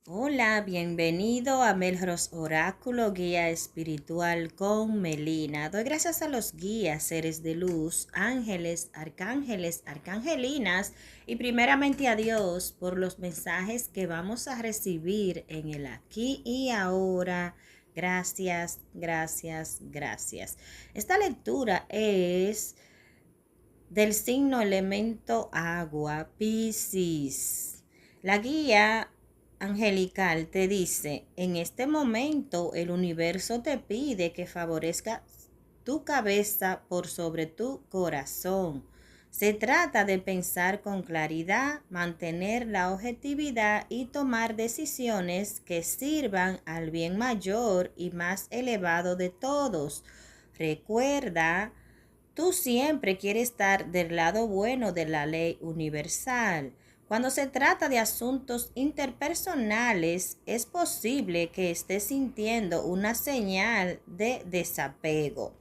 Hola, bienvenido a Melros Oráculo, guía espiritual con Melina. Doy gracias a los guías, seres de luz, ángeles, arcangelinas y primeramente a Dios por los mensajes que vamos a recibir en el aquí y ahora. Gracias, gracias, gracias. Esta lectura es del signo elemento agua, Piscis. La guía angelical te dice, en este momento el universo te pide que favorezcas tu cabeza por sobre tu corazón. Se trata de pensar con claridad, mantener la objetividad y tomar decisiones que sirvan al bien mayor y más elevado de todos. Recuerda, tú siempre quieres estar del lado bueno de la ley universal. Cuando se trata de asuntos interpersonales, es posible que estés sintiendo una señal de desapego.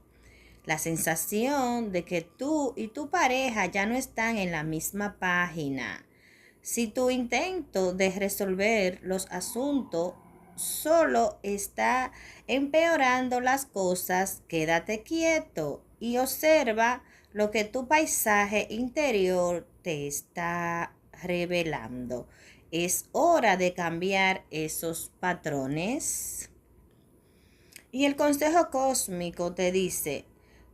La sensación de que tú y tu pareja ya no están en la misma página. Si tu intento de resolver los asuntos solo está empeorando las cosas, quédate quieto y observa lo que tu paisaje interior te está revelando. Es hora de cambiar esos patrones. Y el consejo cósmico te dice,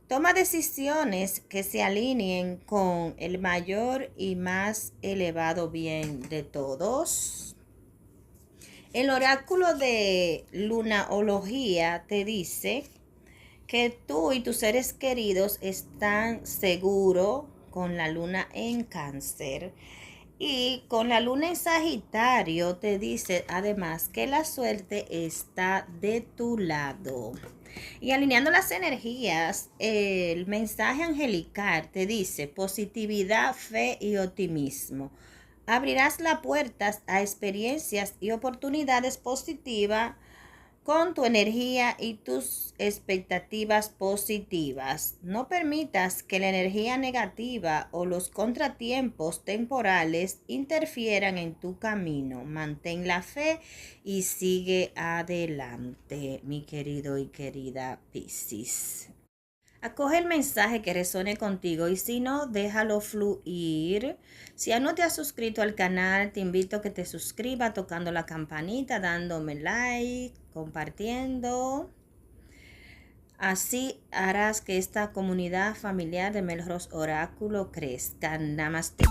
toma decisiones que se alineen con el mayor y más elevado bien de todos. El oráculo de lunaología te dice que tú y tus seres queridos están seguros con la luna en Cáncer. Y con la luna en Sagitario te dice además que la suerte está de tu lado. Y alineando las energías, el mensaje angelical te dice positividad, fe y optimismo. Abrirás las puertas a experiencias y oportunidades positivas con tu energía y tus expectativas positivas. No permitas que la energía negativa o los contratiempos temporales interfieran en tu camino. Mantén la fe y sigue adelante, mi querido y querida Piscis. Acoge el mensaje que resuene contigo y si no, déjalo fluir. Si aún no te has suscrito al canal, te invito a que te suscribas tocando la campanita, dándome like, compartiendo. Así harás que esta comunidad familiar de Melros Oráculo crezca. Namaste.